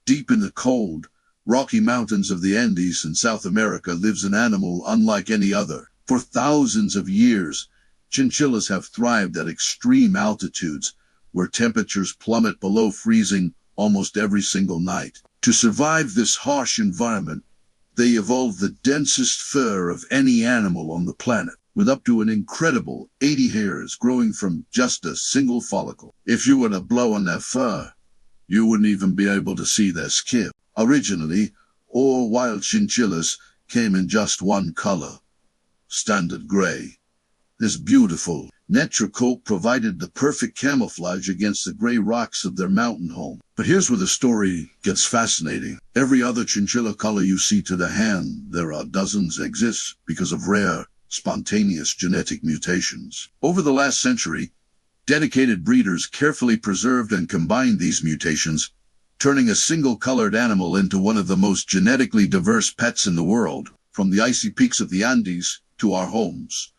Deep in the cold, rocky mountains of the Andes in South America lives an animal unlike any other. For thousands of years, chinchillas have thrived at extreme altitudes, where temperatures plummet below freezing almost every single night. To survive this harsh environment, they evolved the densest fur of any animal on the planet, with up to an incredible 80 hairs growing from just a single follicle. If you were to blow on their fur, you wouldn't even be able to see their skin. Originally, all wild chinchillas came in just one color, standard gray. This beautiful, natural coat provided the perfect camouflage against the gray rocks of their mountain home. But here's where the story gets fascinating. Every other chinchilla color you see to the hand, there are dozens, exists because of rare, spontaneous genetic mutations. Over the last century, dedicated breeders carefully preserved and combined these mutations, turning a single-colored animal into one of the most genetically diverse pets in the world. From the icy peaks of the Andes to our homes,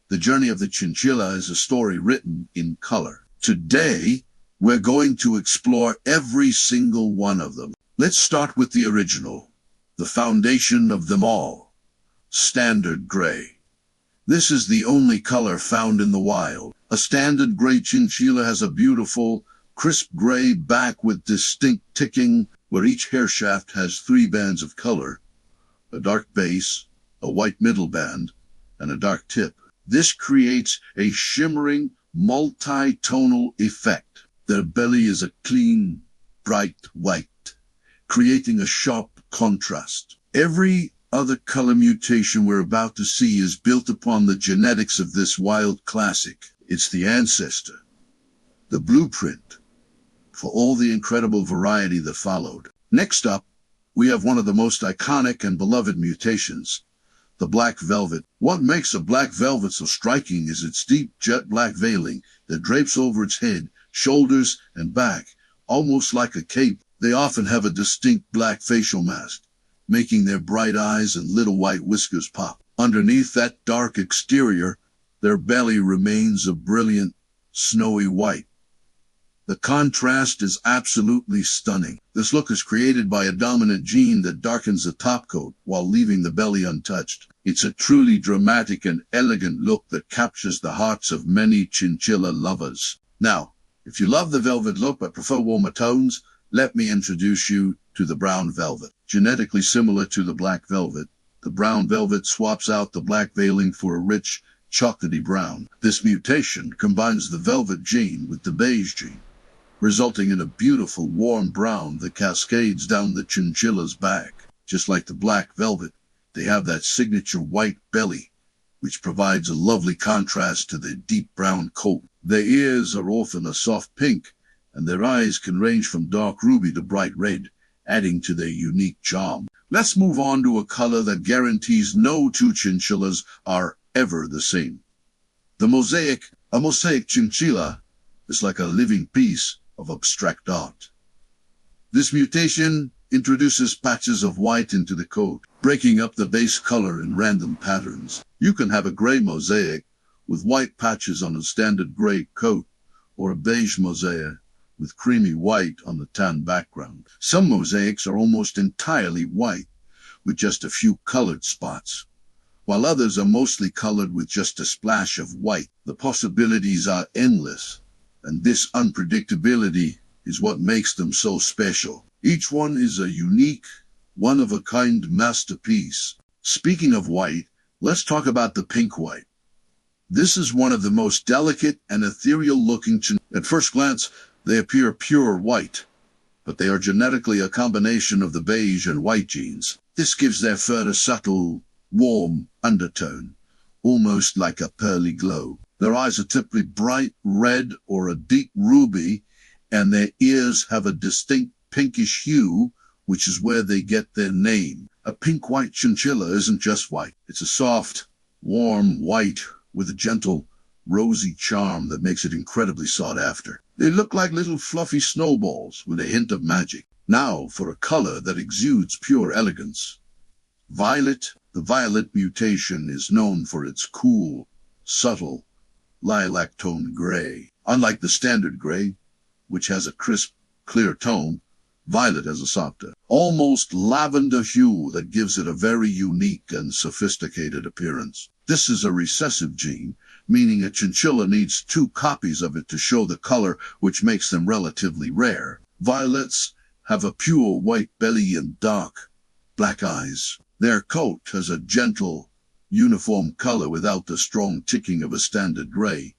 the journey of the chinchilla is a story written in color. Today, we're going to explore every single one of them. Let's start with the original, the foundation of them all, standard gray. This is the only color found in the wild. A standard gray chinchilla has a beautiful, crisp gray back with distinct ticking, where each hair shaft has 3 bands of color, a dark base, a white middle band, and a dark tip. This creates a shimmering, multi-tonal effect. Their belly is a clean, bright white, creating a sharp contrast. Every other color mutation we're about to see is built upon the genetics of this wild classic. It's the ancestor, the blueprint, for all the incredible variety that followed. Next up, we have one of the most iconic and beloved mutations, the black velvet. What makes a black velvet so striking is its deep jet black veiling that drapes over its head, shoulders, and back, almost like a cape. They often have a distinct black facial mask, making their bright eyes and little white whiskers pop. Underneath that dark exterior, their belly remains a brilliant, snowy white. The contrast is absolutely stunning. This look is created by a dominant gene that darkens the top coat while leaving the belly untouched. It's a truly dramatic and elegant look that captures the hearts of many chinchilla lovers. Now, if you love the velvet look but prefer warmer tones, let me introduce you to the brown velvet. Genetically similar to the black velvet, the brown velvet swaps out the black veiling for a rich, chocolatey brown. This mutation combines the velvet gene with the beige gene, resulting in a beautiful warm brown that cascades down the chinchilla's back. Just like the black velvet, they have that signature white belly, which provides a lovely contrast to their deep brown coat. Their ears are often a soft pink, and their eyes can range from dark ruby to bright red, adding to their unique charm. Let's move on to a color that guarantees no two chinchillas are ever the same. The mosaic. A mosaic chinchilla is like a living piece of abstract art. This mutation introduces patches of white into the coat, breaking up the base color in random patterns. You can have a gray mosaic with white patches on a standard gray coat, or a beige mosaic with creamy white on the tan background. Some mosaics are almost entirely white, with just a few colored spots, while others are mostly colored with just a splash of white. The possibilities are endless, and this unpredictability is what makes them so special. Each one is a unique, one-of-a-kind masterpiece. Speaking of white, let's talk about the pink white. This is one of the most delicate and ethereal-looking chinchillas. At first glance, they appear pure white, but they are genetically a combination of the beige and white genes. This gives their fur a subtle, warm undertone, almost like a pearly glow. Their eyes are typically bright red or a deep ruby, and their ears have a distinct pinkish hue, which is where they get their name. A pink-white chinchilla isn't just white. It's a soft, warm white with a gentle, rosy charm that makes it incredibly sought after. They look like little fluffy snowballs with a hint of magic. Now for a color that exudes pure elegance. Violet. The violet mutation is known for its cool, subtle, lilac tone gray. Unlike the standard gray, which has a crisp, clear tone, Violet has a softer, almost lavender hue that gives it a very unique and sophisticated appearance. This is a recessive gene, meaning a chinchilla needs 2 copies of it to show the color, which makes them relatively rare. Violets have a pure white belly and dark black eyes. Their coat has a gentle, uniform color without the strong ticking of a standard gray,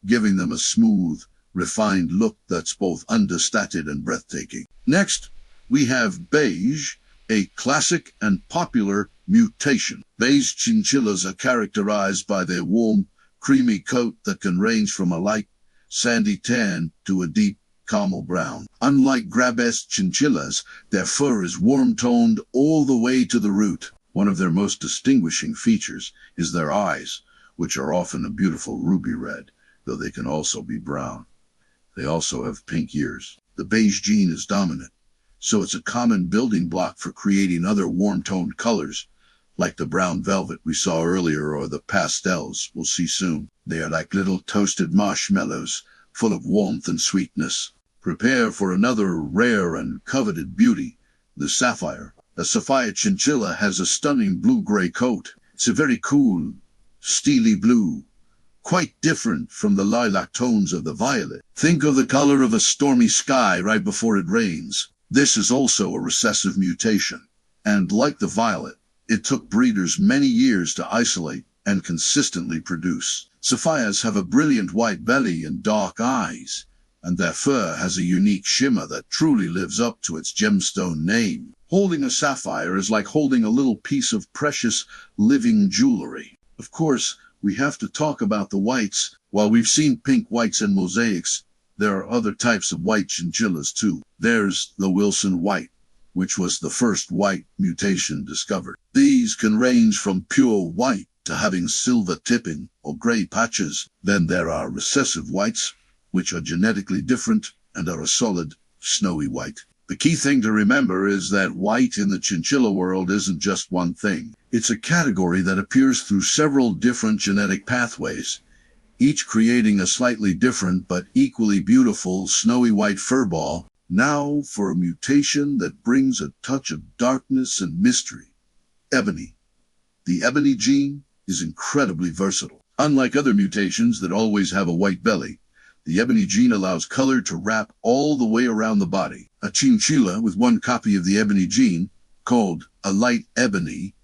giving them a smooth, refined look that's both understated and breathtaking. Next, we have beige, a classic and popular mutation. Beige chinchillas are characterized by their warm, creamy coat that can range from a light, sandy tan to a deep, caramel brown. Unlike grabesque chinchillas, their fur is warm-toned all the way to the root. One of their most distinguishing features is their eyes, which are often a beautiful ruby red, though they can also be brown. They also have pink ears. The beige gene is dominant, so it's a common building block for creating other warm-toned colors, like the brown velvet we saw earlier or the pastels we'll see soon. They are like little toasted marshmallows, full of warmth and sweetness. Prepare for another rare and coveted beauty, the sapphire. The sapphire chinchilla has a stunning blue-gray coat. It's a very cool, steely blue, quite different from the lilac tones of the violet. Think of the color of a stormy sky right before it rains. This is also a recessive mutation, and like the violet, it took breeders many years to isolate and consistently produce. Sapphires have a brilliant white belly and dark eyes, and their fur has a unique shimmer that truly lives up to its gemstone name. Holding a sapphire is like holding a little piece of precious, living jewelry. Of course, we have to talk about the whites. While we've seen pink whites and mosaics, there are other types of white chinchillas too. There's the Wilson white, which was the first white mutation discovered. These can range from pure white to having silver tipping or gray patches. Then there are recessive whites, which are genetically different and are a solid, snowy white. The key thing to remember is that white in the chinchilla world isn't just one thing. It's a category that appears through several different genetic pathways, each creating a slightly different but equally beautiful snowy white furball. Now for a mutation that brings a touch of darkness and mystery. Ebony. The ebony gene is incredibly versatile. Unlike other mutations that always have a white belly, the ebony gene allows color to wrap all the way around the body. A chinchilla with 1 copy of the ebony gene, called a light ebony,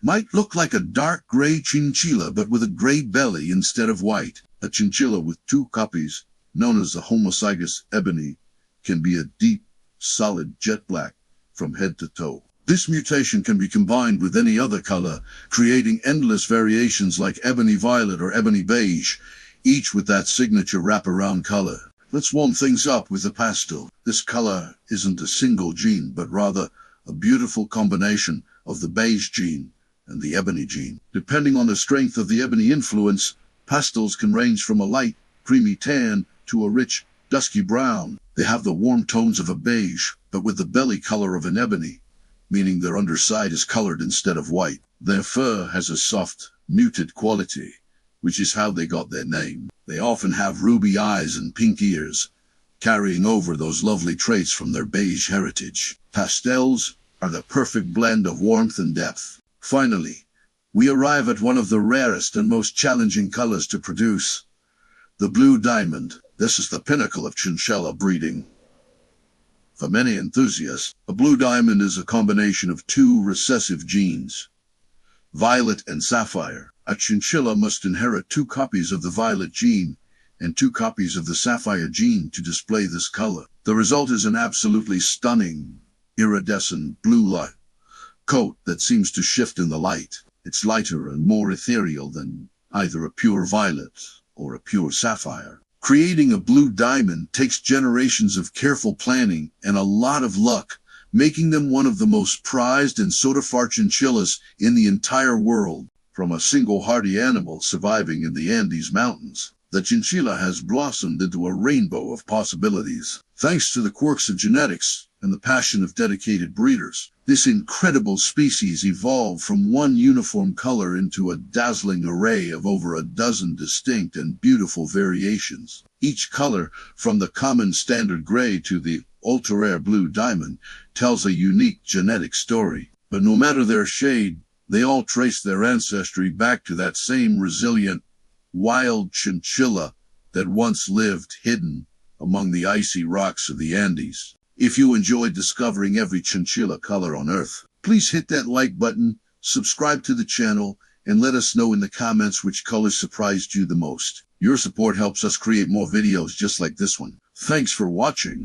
might look like a dark gray chinchilla but with a gray belly instead of white. A chinchilla with 2 copies, known as a homozygous ebony, can be a deep, solid jet black from head to toe. This mutation can be combined with any other color, creating endless variations like ebony violet or ebony beige, each with that signature wraparound color. Let's warm things up with the pastel. This color isn't a single gene, but rather a beautiful combination of the beige gene and the ebony gene. Depending on the strength of the ebony influence, pastels can range from a light, creamy tan to a rich, dusky brown. They have the warm tones of a beige, but with the belly color of an ebony, meaning their underside is colored instead of white. Their fur has a soft, muted quality, which is how they got their name. They often have ruby eyes and pink ears, carrying over those lovely traits from their beige heritage. Pastels are the perfect blend of warmth and depth. Finally, we arrive at one of the rarest and most challenging colors to produce, the blue diamond. This is the pinnacle of chinchilla breeding. For many enthusiasts, a blue diamond is a combination of 2 recessive genes, violet and sapphire. A chinchilla must inherit 2 copies of the violet gene and 2 copies of the sapphire gene to display this color. The result is an absolutely stunning, iridescent blue light coat that seems to shift in the light. It's lighter and more ethereal than either a pure violet or a pure sapphire. Creating a blue diamond takes generations of careful planning and a lot of luck, making them one of the most prized and sought-after chinchillas in the entire world. From a single hardy animal surviving in the Andes Mountains, the chinchilla has blossomed into a rainbow of possibilities. Thanks to the quirks of genetics and the passion of dedicated breeders, this incredible species evolved from one uniform color into a dazzling array of over a dozen distinct and beautiful variations. Each color, from the common standard gray to the ultra-rare blue diamond tells a unique genetic story. But no matter their shade, they all trace their ancestry back to that same resilient, wild chinchilla that once lived hidden among the icy rocks of the Andes. If you enjoyed discovering every chinchilla color on Earth, please hit that like button, subscribe to the channel, and let us know in the comments which colors surprised you the most. Your support helps us create more videos just like this one. Thanks for watching.